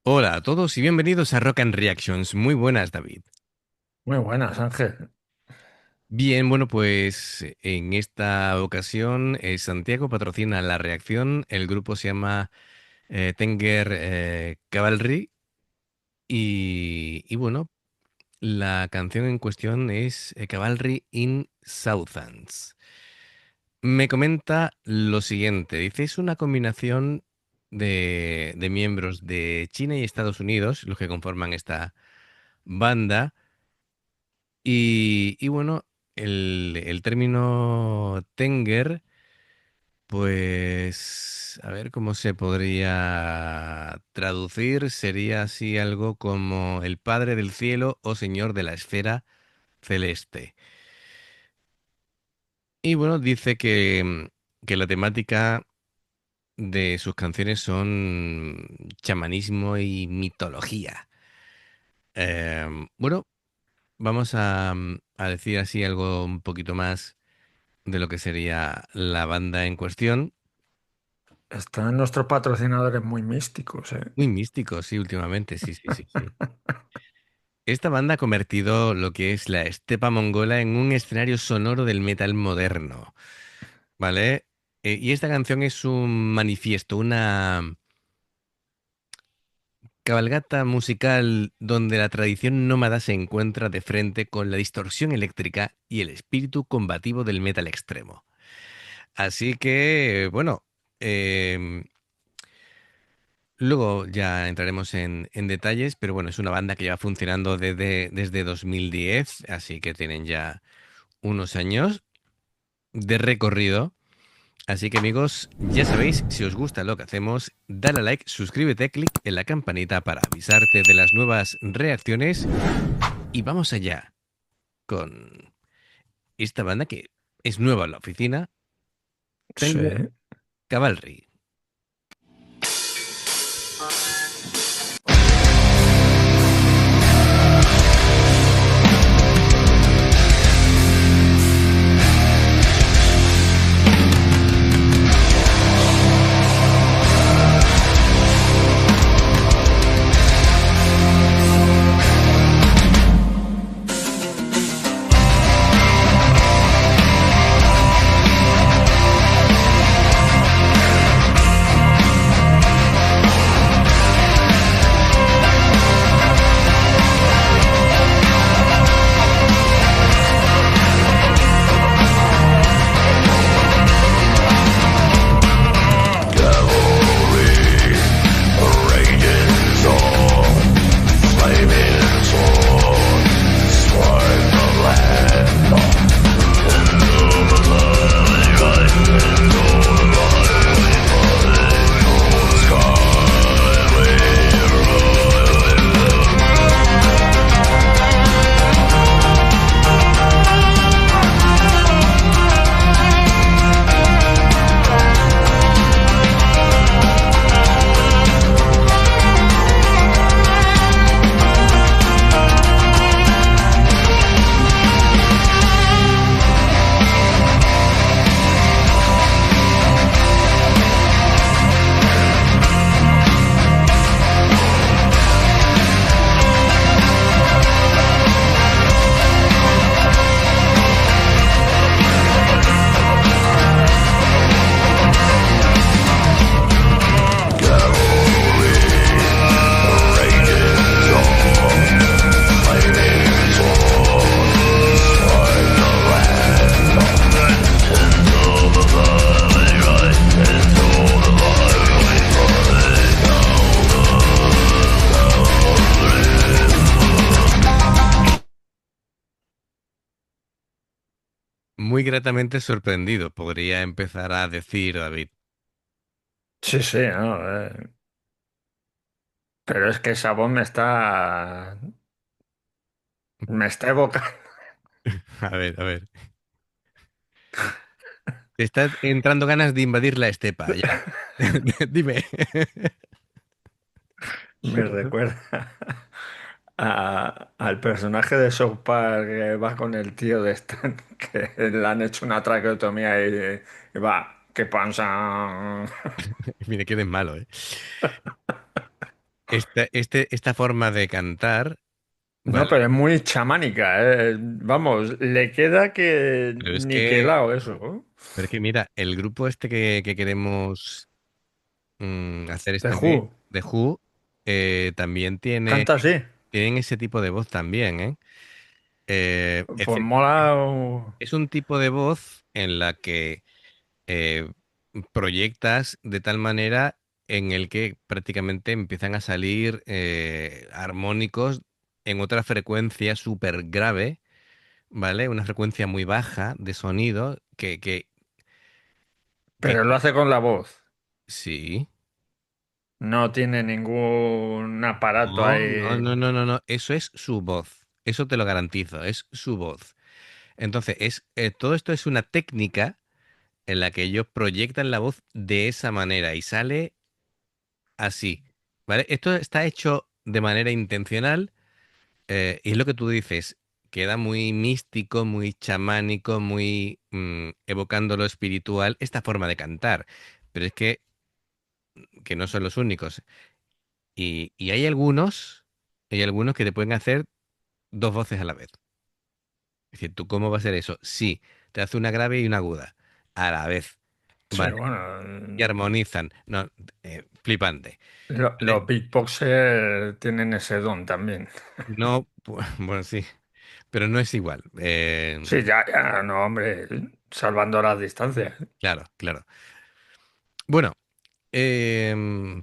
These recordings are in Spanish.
Hola a todos y bienvenidos a Rock and Reactions. Muy buenas, David. Muy buenas, Ángel. Bien, bueno, pues en esta ocasión Santiago patrocina la reacción. El grupo se llama Tenger Cavalry y bueno, la canción en cuestión es Cavalry in Southlands. Me comenta lo siguiente, dice, es una combinación de miembros de China y Estados Unidos, los que conforman esta banda. Y bueno, el término Tenger, pues a ver cómo se podría traducir, sería así algo como el Padre del Cielo o Señor de la Esfera Celeste. Y bueno, dice que la temática de sus canciones son chamanismo y mitología. Bueno, vamos a decir así algo un poquito más de lo que sería la banda en cuestión. Están nuestros patrocinadores muy místicos, ¿eh? Muy místico, sí, últimamente, sí, sí, sí, sí. Esta banda ha convertido lo que es la estepa mongola en un escenario sonoro del metal moderno, ¿vale? Y esta canción es un manifiesto, una cabalgata musical donde la tradición nómada se encuentra de frente con la distorsión eléctrica y el espíritu combativo del metal extremo. Así que, bueno, em, luego ya entraremos en detalles, pero bueno, es una banda que lleva funcionando desde 2010, así que tienen ya unos años de recorrido. Así que amigos, ya sabéis, si os gusta lo que hacemos, dale a like, suscríbete, clic en la campanita para avisarte de las nuevas reacciones y vamos allá con esta banda que es nueva en la oficina, Tenger Sí. Cavalry. Muy gratamente sorprendido, podría empezar a decir David. Sí, sí, no, pero es que esa voz me está evocando. A ver, a ver. Te está entrando ganas de invadir la estepa, ya. Dime. Me recuerda al personaje de South Park que va con el tío de Stan, que le han hecho una traqueotomía y va, ¿qué pasa? Mire, que eres malo, ¿eh? esta forma de cantar, No, ¿vale? pero es muy chamánica, vamos, le queda que Pero es que, niquelado eso, ¿no? pero es que mira, el grupo este que queremos hacer The este mes, Who, The Who, también canta así. tienen ese tipo de voz también, ¿eh? Pues mola. Es un tipo de voz en la que eh, proyectas de tal manera en el que prácticamente empiezan a salir armónicos en otra frecuencia súper grave, ¿vale? Una frecuencia muy baja de sonido que Pero lo hace con la voz. sí. No tiene ningún aparato No, no, ahí. no, no, no, no. Eso es su voz. Eso te lo garantizo. Es su voz. Entonces, todo esto es una técnica en la que ellos proyectan la voz de esa manera y sale así, ¿vale? Esto está hecho de manera intencional y es lo que tú dices, queda muy místico, muy chamánico, muy evocando lo espiritual, esta forma de cantar. Pero es que no son los únicos. Y hay algunos que te pueden hacer dos voces a la vez. Es decir, ¿tú cómo va a ser eso? Sí, te hace una grave y una aguda a la vez, Sí, ¿vale? bueno, Y armonizan. No, flipante. ¿Vale? los beatboxers tienen ese don también. No, bueno, sí, pero no es igual. Sí, ya, ya, no, hombre, salvando las distancias. Claro, claro. Bueno, em,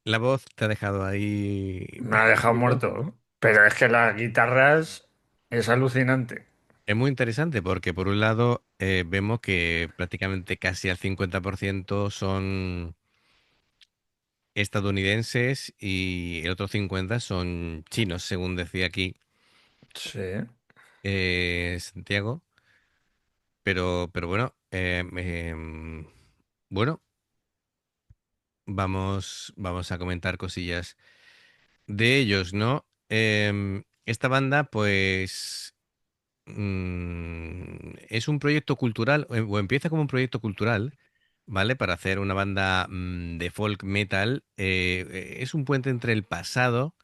la voz te ha dejado ahí Me ha dejado pensativo. muerto. Pero es que las guitarras es alucinante. Es muy interesante porque por un lado vemos que prácticamente casi al 50% son estadounidenses y el otro 50 son chinos, según decía aquí Sí. Santiago. Pero bueno, bueno, vamos a comentar cosillas de ellos, ¿no? Esta banda, pues, es un proyecto cultural, o empieza como un proyecto cultural, ¿vale? Para hacer una banda de folk metal. Es un puente entre el pasado,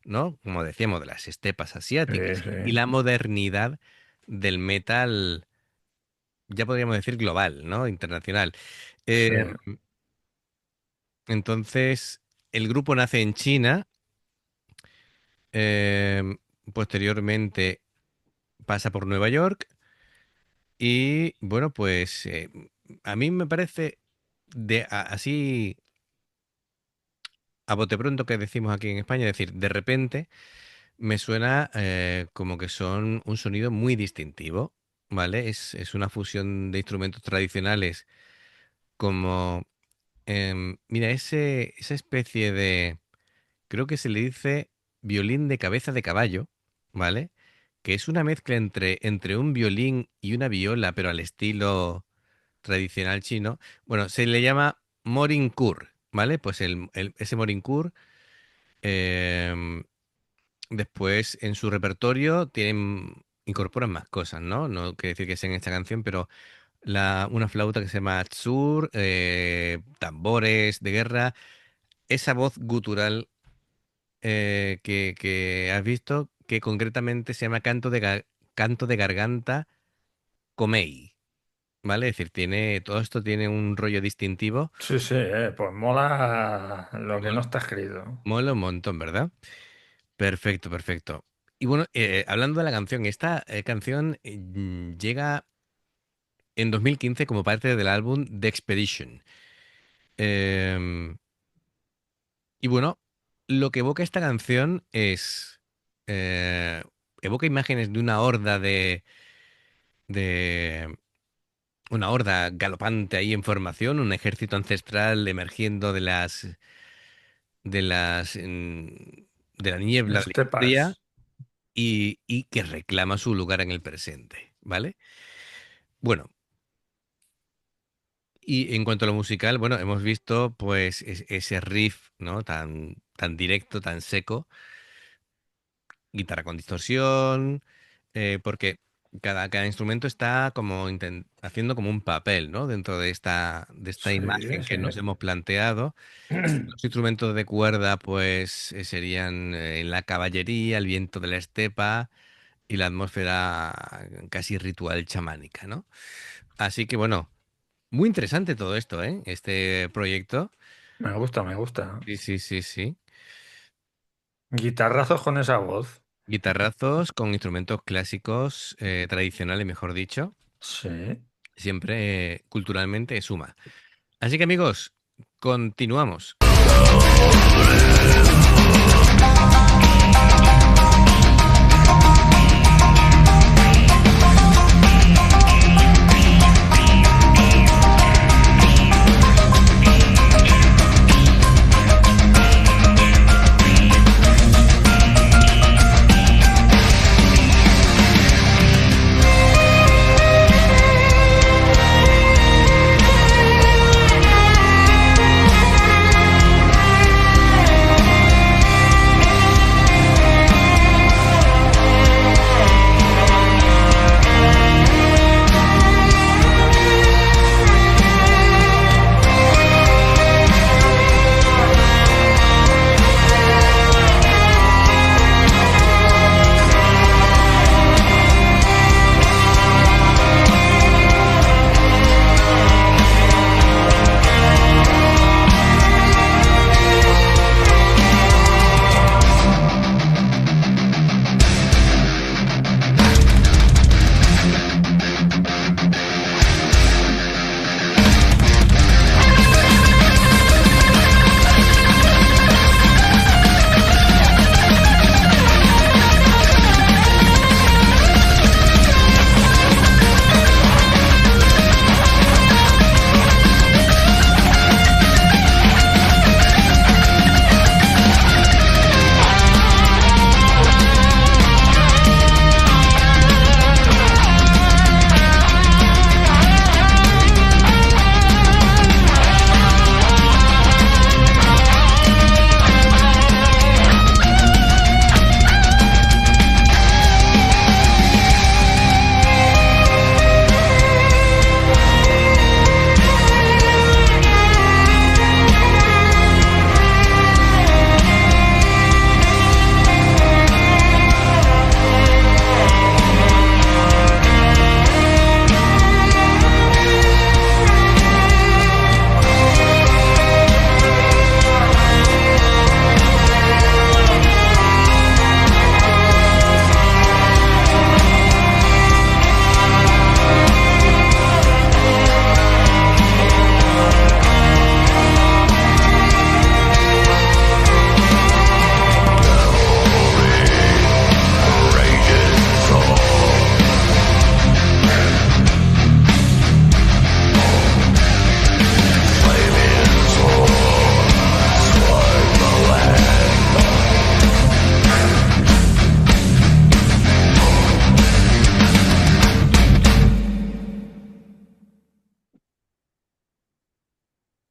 ¿no? Como decíamos, de las estepas Sí, asiáticas y sí, la modernidad del metal, ya podríamos decir global, ¿no? Internacional. sí. Eh, entonces, el grupo nace en China. eh, Posteriormente pasa por Nueva York y bueno, pues a mí me parece así a bote pronto que decimos aquí en España, es decir, de repente me suena como que son un sonido muy distintivo, ¿vale? Es una fusión de instrumentos tradicionales como, mira, esa especie de, creo que se le dice violín de cabeza de caballo, ¿vale? Que es una mezcla entre un violín y una viola, pero al estilo tradicional chino. Bueno, se le llama Morinkur, ¿vale? Pues ese Morinkur, em, después en su repertorio incorporan más cosas, ¿no? No quiere decir que sea en esta canción, pero una flauta que se llama tsur, tambores de guerra, esa voz gutural que has visto, que concretamente se llama canto de garganta comei, ¿vale? Es decir, todo esto tiene un rollo distintivo. Sí, sí, pues mola lo que no Mola, está escrito. mola un montón, ¿verdad? Perfecto, perfecto. Y bueno, hablando de la canción, esta canción llega en 2015 como parte del álbum The Expedition. Em, y bueno, lo que evoca esta canción eh, evoca imágenes de de una horda galopante ahí en formación, un ejército ancestral emergiendo de la niebla de la Estepas. historia y que reclama su lugar en el presente, ¿vale? Bueno, y en cuanto a lo musical, bueno, hemos visto pues ese riff, ¿no? Tan directo, tan seco, guitarra con distorsión, ¿por qué? cada instrumento está como haciendo como un papel, ¿no? Dentro de esta Sí, imagen sí. que nos hemos planteado. Los instrumentos de cuerda, pues, serían la caballería, el viento de la estepa y la atmósfera casi ritual chamánica, ¿no? Así que bueno, muy interesante todo esto, ¿eh? Este proyecto. Me gusta, me gusta. Sí, sí, sí, sí. Guitarrazos con esa voz. Guitarrazos con instrumentos clásicos, tradicionales, mejor dicho, Sí. siempre culturalmente suma. Así que amigos, continuamos.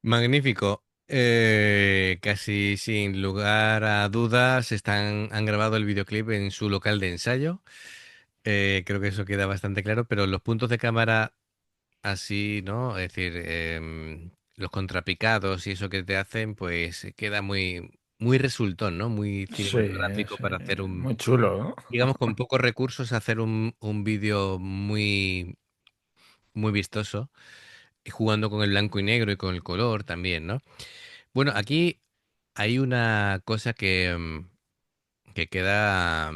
Magnífico. Casi sin lugar a dudas, han grabado el videoclip en su local de ensayo. Creo que eso queda bastante claro, pero los puntos de cámara así, ¿no? Es decir, los contrapicados y eso que te hacen, pues queda muy resultón, ¿no? Muy Sí, cinematográfico sí. para hacer Muy chulo, ¿no? digamos, con pocos recursos, hacer un vídeo muy vistoso, y jugando con el blanco y negro y con el color también, ¿no? Bueno, aquí hay una cosa que queda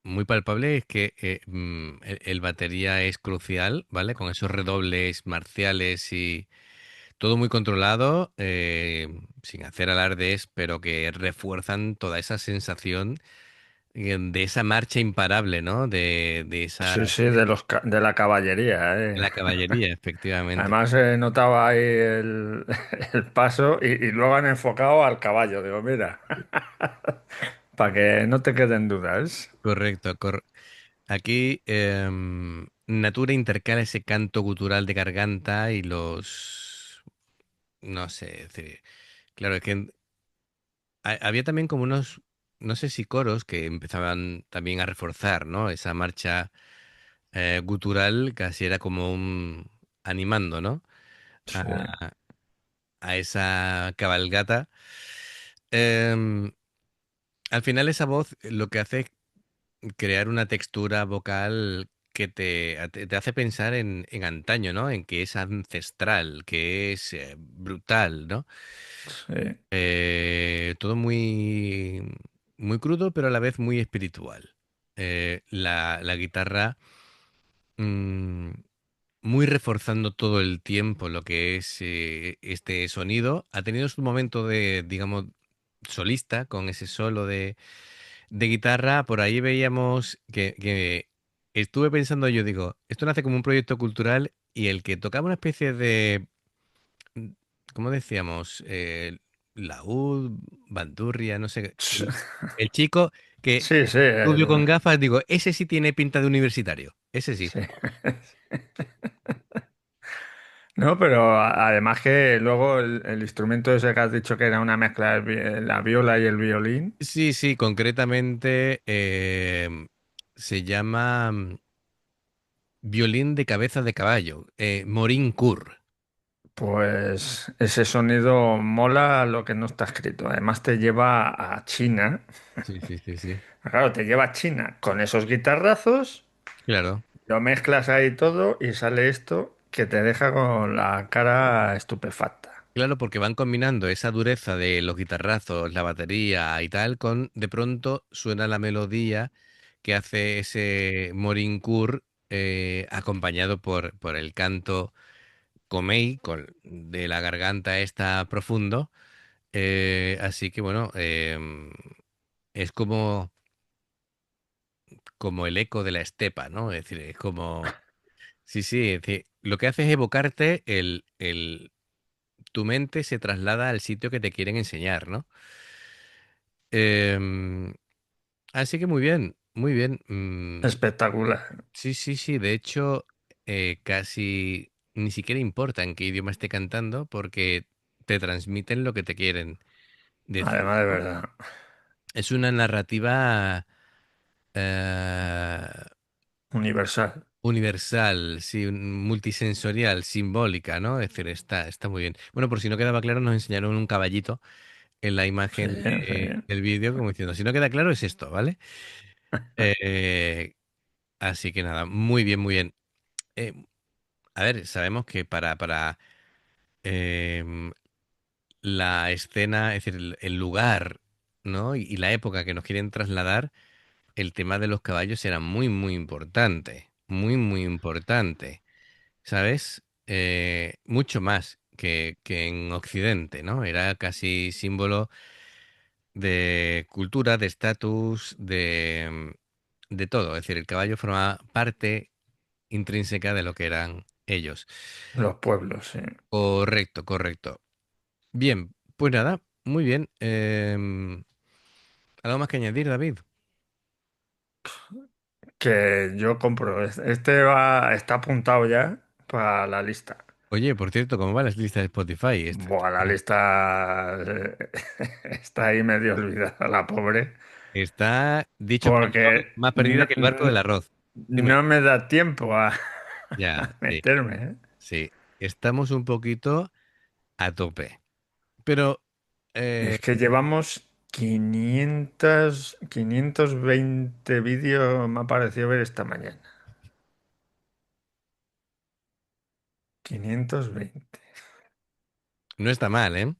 muy palpable, es que el batería es crucial, ¿vale? Con esos redobles marciales y todo muy controlado, sin hacer alardes, pero que refuerzan toda esa sensación de esa marcha imparable, ¿no? De esa Sí, sí, de la caballería, de la caballería, efectivamente. Además, notaba ahí el paso y luego han enfocado al caballo. Digo, mira, para que no te queden dudas. Correcto. Aquí Natura intercala ese canto gutural de garganta y no sé, es decir, claro, es que había también como unos, no sé si coros que empezaban también a reforzar, ¿no? Esa marcha gutural, casi era como un animando, ¿no? Sí, A, a esa cabalgata. Em, Al final esa voz lo que hace es crear una textura vocal que te hace pensar en antaño, ¿no? En que es ancestral, que es brutal, ¿no? sí. Todo muy, muy crudo, pero a la vez muy espiritual. La guitarra mm, muy reforzando todo el tiempo lo que es este sonido. Ha tenido su momento de, digamos, solista con ese solo de guitarra. Por ahí veíamos que estuve pensando yo, digo, esto nace como un proyecto cultural y el que tocaba una especie de, mm, ¿cómo decíamos? Laúd, bandurria, no sé. El chico que Sí, sí, rubio con gafas, digo, ese sí tiene pinta de universitario. Ese sí. sí. No, pero además que luego el instrumento ese que has dicho que era una mezcla de la viola y el violín, Sí, sí, concretamente se llama violín de cabeza de caballo, Morin Kur. pues ese sonido mola lo que no está escrito. Además te lleva a China. Sí, sí, sí, sí. Claro, te lleva a China con esos guitarrazos, Claro, lo mezclas ahí todo y sale esto que te deja con la cara estupefacta. claro, porque van combinando esa dureza de los guitarrazos, la batería y tal, con de pronto suena la melodía que hace ese Morin Kur acompañado por el canto Comey, de la garganta esta profundo. Así que bueno, es como el eco de la estepa, ¿no? Es decir, es como... Sí, sí, es decir, lo que hace es evocarte tu mente se traslada al sitio que te quieren enseñar, ¿no? Em, Así que muy bien, muy bien. Espectacular. Sí, sí, sí, de hecho, casi ni siquiera importa en qué idioma esté cantando porque te transmiten lo que te quieren decir, Además de ¿no? verdad. Es una narrativa eh, Universal. universal, sí, multisensorial, simbólica, ¿no? Es decir, está muy bien. Bueno, por si no quedaba claro, nos enseñaron un caballito en la Sí, imagen sí. del vídeo, como diciendo, si no queda claro, es esto, ¿vale? Eh, Así que nada, muy bien, muy bien. Eh, a ver, sabemos que para em, la escena, es decir, el lugar, ¿no? Y la época que nos quieren trasladar, el tema de los caballos era muy, muy importante, muy, muy importante. ¿Sabes? Mucho más que en Occidente, ¿no? Era casi símbolo de cultura, de estatus, de todo. Es decir, el caballo formaba parte intrínseca de lo que eran ellos. Los pueblos, sí. Correcto, correcto. Bien, pues nada, muy bien. ¿Algo más que añadir, David? Que yo compro. Este está apuntado ya para la lista. Oye, por cierto, ¿cómo va las listas de Spotify? Buah, la lista está ahí medio olvidada, la pobre. Está, dicho por Porque más perdida que el barco del arroz. Dime. no me da tiempo a, Ya, a sí. meterme, ¿eh? Sí, estamos un poquito a tope. Pero, eh, Es que llevamos 520 vídeos, me ha parecido ver esta mañana. 520. no está mal, ¿eh? No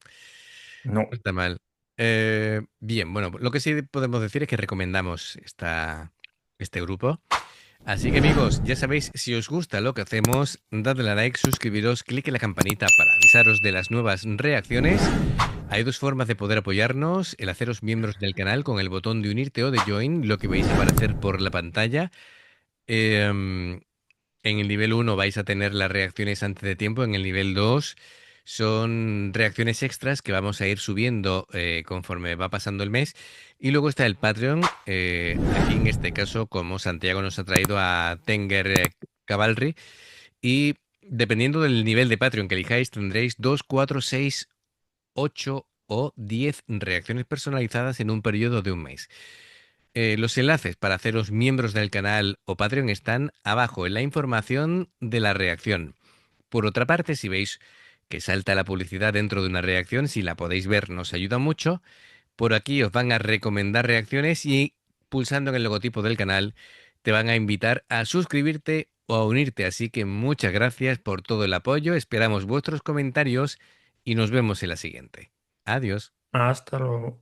No. está mal. Bien, bueno, lo que sí podemos decir es que recomendamos este grupo. Así que amigos, ya sabéis, si os gusta lo que hacemos, dadle a like, suscribiros, clic en la campanita para avisaros de las nuevas reacciones. Hay dos formas de poder apoyarnos, el haceros miembros del canal con el botón de unirte o de join, lo que vais a aparecer por la pantalla. Em, En el nivel uno vais a tener las reacciones antes de tiempo, en el nivel 2 son reacciones extras que vamos a ir subiendo conforme va pasando el mes. Y luego está el Patreon, aquí en este caso como Santiago nos ha traído a Tenger Cavalry. Y dependiendo del nivel de Patreon que elijáis tendréis 2, 4, 6, 8 o 10 reacciones personalizadas en un periodo de un mes. Los enlaces para haceros miembros del canal o Patreon están abajo en la información de la reacción. Por otra parte, si veis que salta la publicidad dentro de una reacción, si la podéis ver, nos ayuda mucho. Por aquí os van a recomendar reacciones y pulsando en el logotipo del canal te van a invitar a suscribirte o a unirte. Así que muchas gracias por todo el apoyo, esperamos vuestros comentarios y nos vemos en la siguiente. Adiós. Hasta luego.